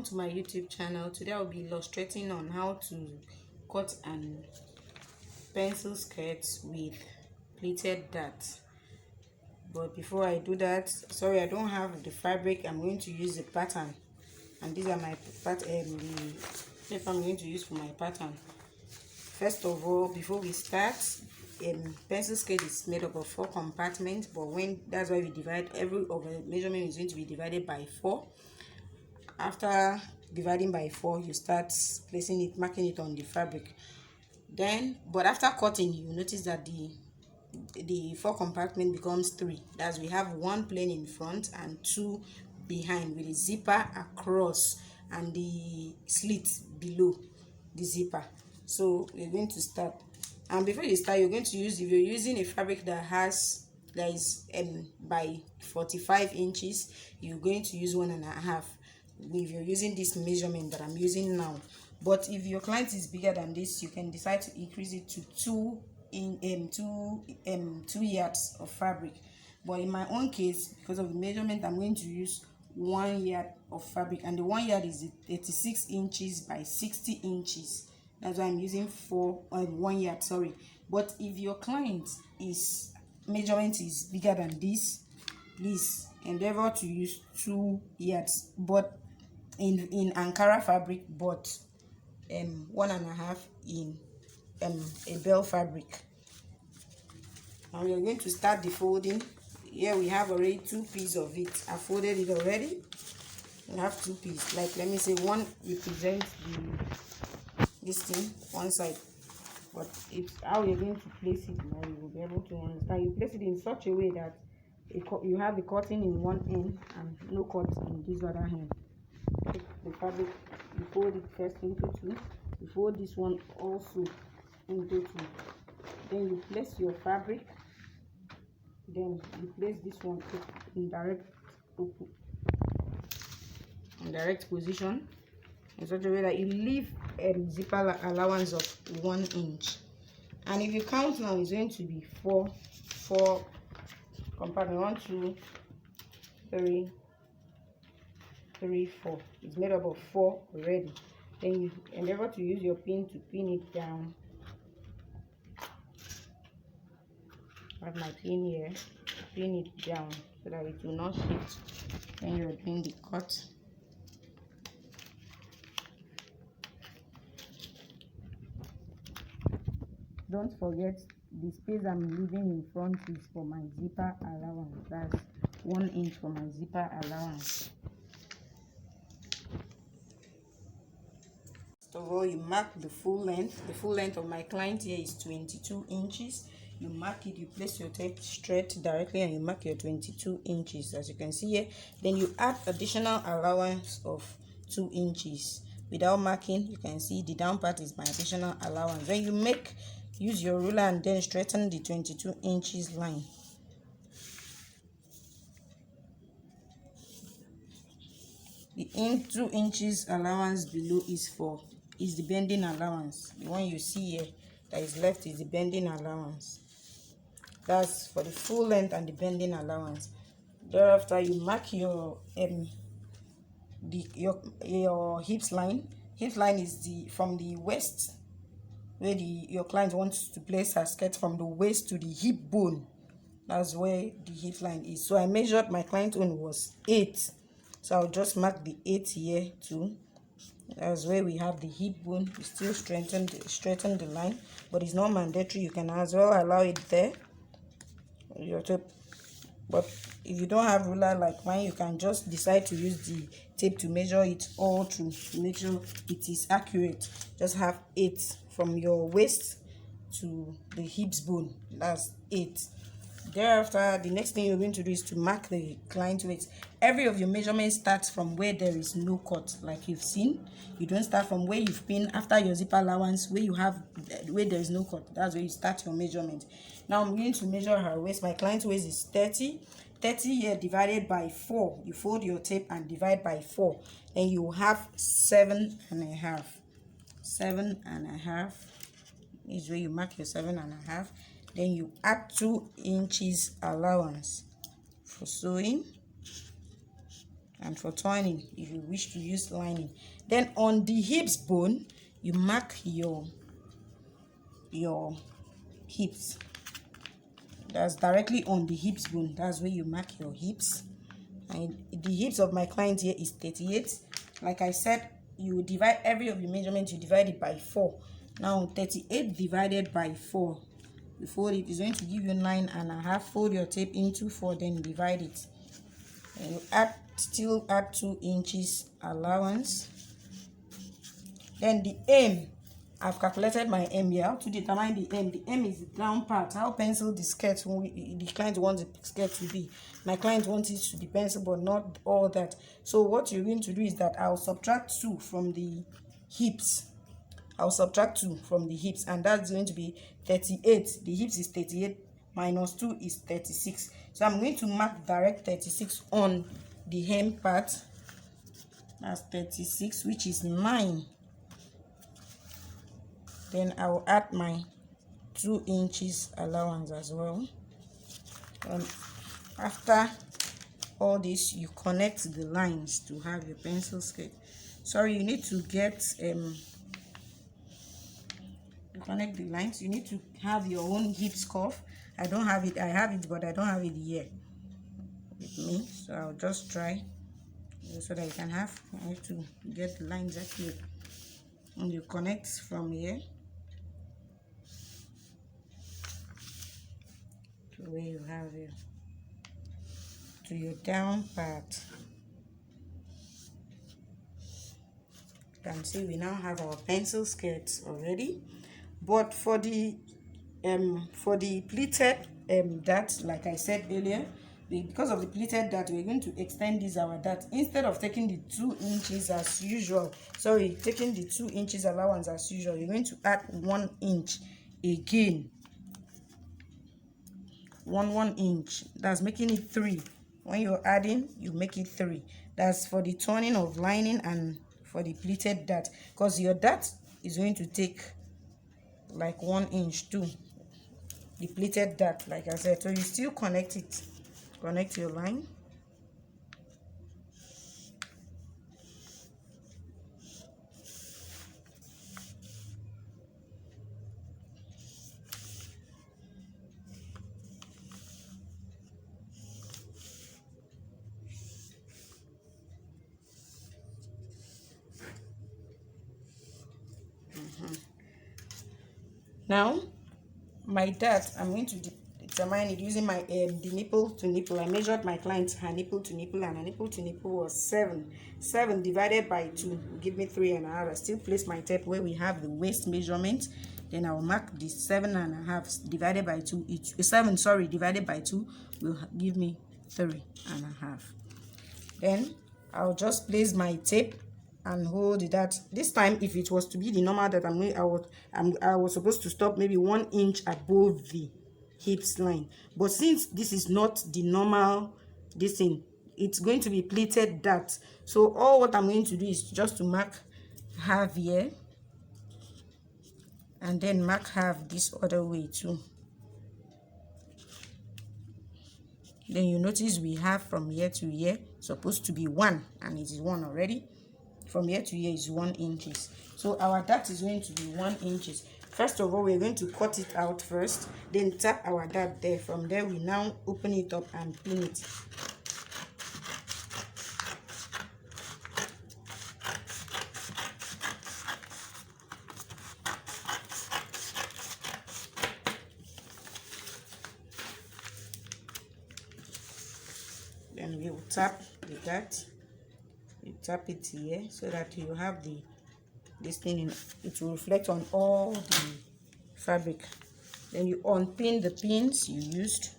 welcome to my YouTube channel. Today I'll be illustrating on how to cut and pencil skirts with pleated dart. But before I do that, sorry, I don't have the fabric. I'm going to use the pattern, and these are my the paper I'm going to use for my pattern. First of all, before we start, pencil skirt is made up of 4 compartments, but that's why we divide every of the measurement is going to be divided by 4. After dividing by 4, you start placing it, marking it on the fabric. But after cutting, you notice that the 4 compartment becomes 3. That's we have 1 plain in front and 2 behind, with a zipper across and the slit below the zipper. So we're going to start, and before you start, you're going to use, if you're using a fabric that is by 45 inches, you're going to use 1.5. If you're using this measurement that I'm using now. But if your client is bigger than this, you can decide to increase it to 2 yards of fabric. But in my own case, because of the measurement, I'm going to use 1 yard of fabric, and the 1 yard is 86 inches by 60 inches. That's why I'm using 1 yard, sorry. But if your client measurement is bigger than this, please endeavor to use 2 yards, but in Ankara fabric, but 1.5 in a bell fabric. Now we are going to start the folding. Here we have already 2 pieces of it. I folded it already. We have 2 pieces. Like, let me say, one represents this thing, one side. But it's how you're going to place it now. You will be able to understand. You place it in such a way that you have the cutting in one end and no cut in this other hand. Take the fabric, you fold it first into 2. You fold this one also into 2. Then you place your fabric. Then you place this one in direct position, in such a way that you leave a zipper allowance of 1 inch. And if you count now, it's going to be 4 compartments. 1, 2, 3, 4. It's made up of 4 already. Then you endeavor to use your pin to pin it down. I have my pin here. Pin it down so that it will not shift when you're doing the cut. Don't forget, the space I'm leaving in front is for my zipper allowance. That's 1 inch for my zipper allowance. First of all, you mark the full length. The full length of my client here is 22 inches. You mark it, you place your tape straight directly, and you mark your 22 inches, as you can see here. Then you add additional allowance of 2 inches. Without marking, you can see the down part is my additional allowance. Then you use your ruler and then straighten the 22 inches line. The 2 inches allowance below is the bending allowance. The one you see here that is left is the bending allowance. That's for the full length and the bending allowance. Thereafter, you mark your hips line. Hip line is from the waist, where your client wants to place her skirt, from the waist to the hip bone. That's where the hip line is. So I measured, my client own was 8. So I'll just mark the 8 here too. That's where we have the hip bone. You still straighten the line, but it's not mandatory. You can as well allow it there, your tape. But if you don't have ruler like mine, you can just decide to use the tape to measure it all through, to make sure it is accurate. Just have 8 from your waist to the hips bone. That's 8. Thereafter, the next thing you're going to do is to mark the client waist. Every of your measurements starts from where there is no cut, like you've seen. You don't start from where you've pinned after your zipper allowance, where there is no cut. That's where you start your measurement. Now I'm going to measure her waist. My client's waist is 30. 30 here divided by 4. You fold your tape and divide by 4. Then you have 7.5. 7.5 is where you mark your 7.5. Then you add 2 inches allowance for sewing. and for turning if you wish to use lining. Then on the hips bone, you mark your hips. That's directly on the hips bone. That's where you mark your hips. And the hips of my client here is 38. Like I said, you divide every of your measurements, you divide it by 4. Now 38 divided by 4, you fold it, is going to give you 9.5. Fold your tape into 4, then divide it, and you still add 2 inches allowance. Then the M, I've calculated my M here. How to determine the M? The M is the down part. How pencil the skirt, the client wants the skirt to be. My client wants it to be pencil, but not all that. So what you're going to do is that I'll subtract 2 from the hips. I'll subtract 2 from the hips, and that's going to be 38. The hips is 38 minus 2 is 36. So I'm going to mark direct 36 on the hem part. That's 36, which is 9. Then I will add my 2 inches allowance as well. After all this, you connect the lines to have your pencil skirt. Sorry, you need to get connect the lines. You need to have your own hips cuff. I don't have it. I have it, but I don't have it here with me. So I'll just try so that you can have. I have to get the lines accurate. And you connect from here to where you have it, to your down part. You can see we now have our pencil skirts already. But for the pleated dart, like I said earlier, because of the pleated dart, we're going to extend this our dart. Instead of taking the 2 inches as usual, taking the 2 inches allowance as usual, you're going to add 1 inch again. 1 inch. That's making it 3. When you're adding, you make it 3. That's for the turning of lining and for the pleated dart, because your dart is going to take like 1 inch too, the pleated dart, like I said. So you still connect it, connect your line. Now my dart, I'm going to determine it using my the nipple to nipple. I measured my client, her nipple to nipple, and her nipple to nipple was 7. 7 divided by 2 will give me 3.5. I still place my tape where we have the waist measurement. Then I will mark the 7.5 divided by 2. 7, sorry, divided by 2 will give me 3.5. Then I'll just place my tape and hold that. This time, if it was to be the normal that I was supposed to stop maybe 1 inch above the hips line. But since this is not the normal, this thing, it's going to be pleated dart. So all what I'm going to do is just to mark half here, and then mark half this other way too. Then you notice we have from here to here supposed to be 1, and it is 1 already. From here to here is 1 inches. So our dart is going to be 1 inches. First of all, we're going to cut it out first, then tap our dart there. From there, we now open it up and pin it. Then we will tap the dart. You tap it here so that you have this thing in it will reflect on all the fabric. Then you unpin the pins you used.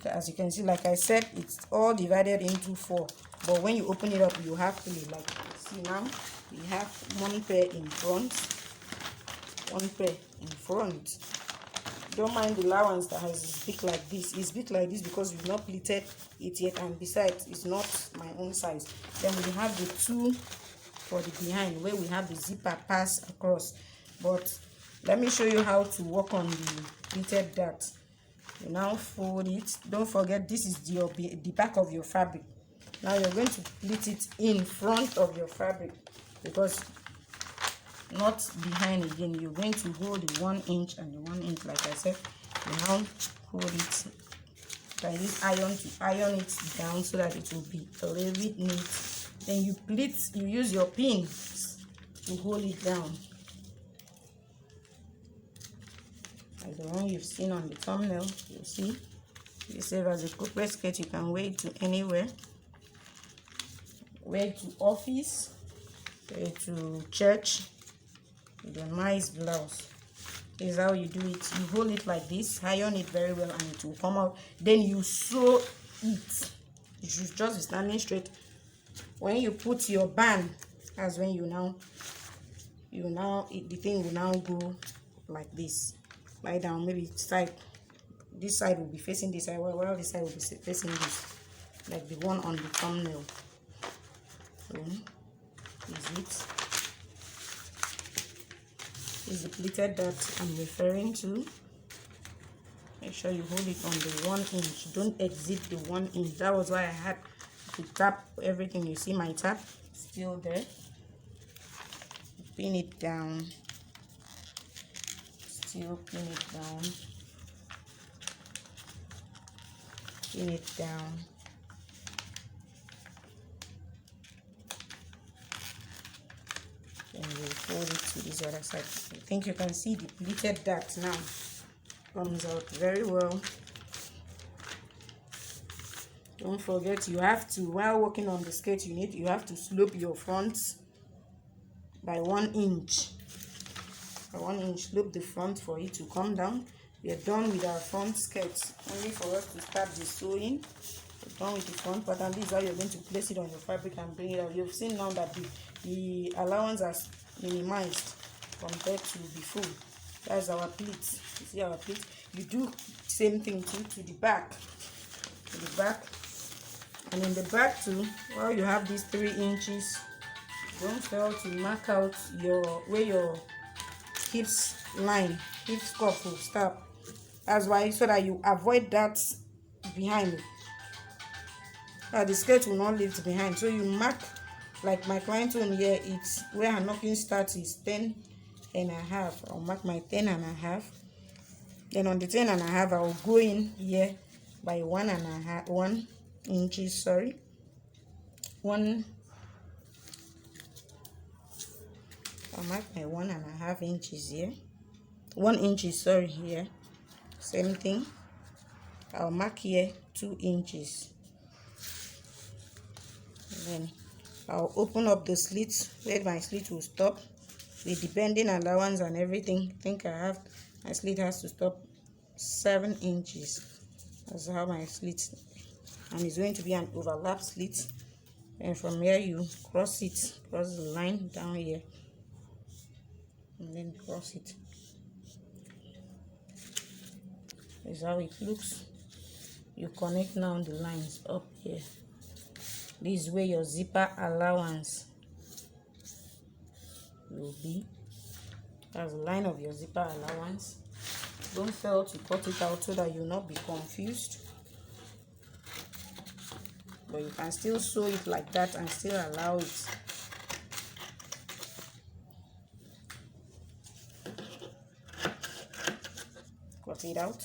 As you can see, like I said, it's all divided into 4, but when you open it up, you have 3. Like see now, we have 1 pair in front, 1 pair in front. Don't mind the allowance that has big like this. It's big like this because we've not pleated it yet, and besides, it's not my own size. Then we have the 2 for the behind where we have the zipper pass across. But let me show you how to work on the pleated dart. You now fold it. Don't forget, this is the back of your fabric. Now you're going to pleat it in front of your fabric, because not behind again. You're going to hold the 1 inch and the 1 inch, like I said. You now hold it like this, iron it down so that it will be a little bit neat. Then you pleat, you use your pins to hold it down, like the one you've seen on the thumbnail. You see, you serve as a corporate skirt. You can wear it to anywhere, wear it to office, wear it to church with a nice blouse. This is how you do it. You hold it like this, iron it very well, and it will come out. Then you sew it. You should just be standing straight. When you put your band, that's when the thing will now go like this. Lie down, maybe side. This side will be facing this side, while this side will be facing this, like the one on the thumbnail. So, is it? Is the pleated that I'm referring to. Make sure you hold it on the 1 inch. Don't exit the 1 inch. That was why I had to tap everything. You see my tap still there. Pin it down. Still pin it down. Pin it down. And we'll fold it to this other side. I think you can see the pleated dart now comes out very well. Don't forget, you have to, while working on the skirt, you have to slope your front by 1 inch. By 1 inch, slope the front for it to come down. We are done with our front skirt. Only for us to start the sewing. We're done with the front pattern. This is how you're going to place it on your fabric and bring it out. You've seen now that the allowance has minimized compared to before. That's our pleat. You see our pleat. You do same thing too to the back. To the back. And in the back too, while you have these 3 inches, don't fail to mark out where your hips line, hip scuff will stop. That's why, so that you avoid that behind. The skirt will not lift behind. So you mark, like my client one here, it's where her knocking starts is 10.5. I'll mark my 10.5. Then on the 10.5, I'll go in here by 1 inches. Sorry, I'll mark my 1.5 inches here. 1 inch, sorry, here. Same thing. I'll mark here 2 inches. And then I'll open up the slits where my slit will stop. With the bending allowance and everything, I think my slit has to stop 7 inches. That's how my slit, and it's going to be an overlap slit. And from here you cross the line down here, and then cross it. This is how it looks. You connect now the lines up here. This is where your zipper allowance will be. That's the line of your zipper allowance. Don't fail to cut it out so that you'll not be confused. But you can still sew it like that and still allow it. Cut it out.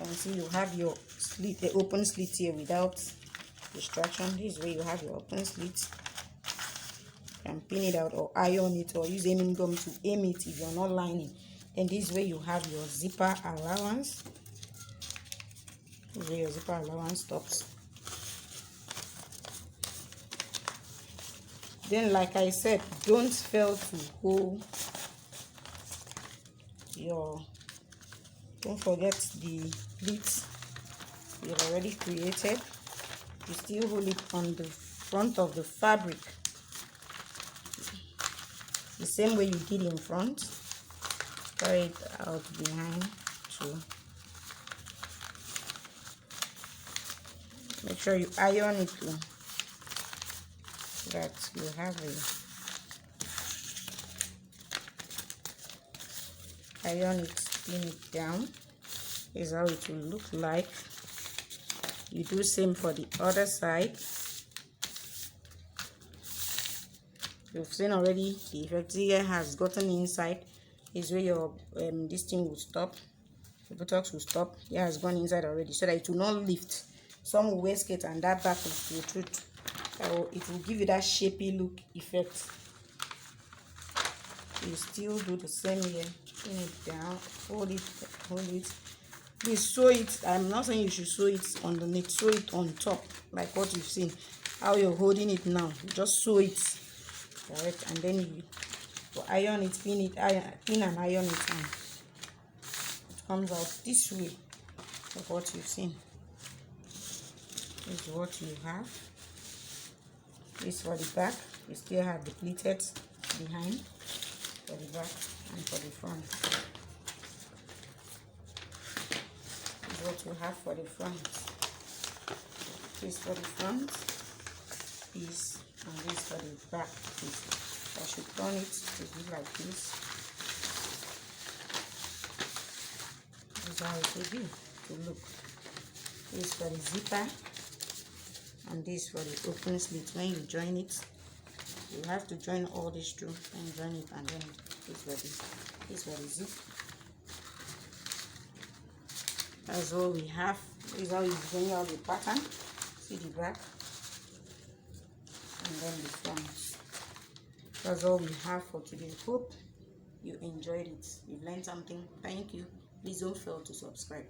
You can see you have your slit, the open slit here without distraction. This is where you have your open slit. You can pin it out or iron it or use aiming gum to aim it if you're not lining. Then this is where you have your zipper allowance. This is where your zipper allowance stops. Then, like I said, don't fail to hold don't forget the pleats you've already created. You still hold it on the front of the fabric the same way you did in front. Carry it out behind too. Make sure you iron it too, so that you have a iron it, spin it down. This is how it will look like. You do same for the other side. You've seen already the effect here has gotten inside. Is where your this thing will stop. The buttocks will stop. It has gone inside already, so that it will not lift. Some will wear skirt and that back will protrude. So it will give you that shapy look effect. You still do the same here. Pin it down, hold it. Please sew it. I'm not saying you should sew it underneath. Sew it on top, like what you've seen. How you're holding it now. You just sew it, correct, and then you iron it, pin and iron it, and it comes out this way. Like what you've seen. This is what you have. This for the back. You still have the pleated behind for the back and for the front. This is what you have for the front. This for the front piece and this for the back piece. I should turn it to be like this. This is how it will be to look. This for the zipper and this for the open slit. When you join it, you have to join all this through and join it, and then this for the zip. That's all we have. This is how you bring out the pattern. See the back and then the front. That's all we have for today. Hope you enjoyed it. You've learned something. Thank you. Please don't fail to subscribe.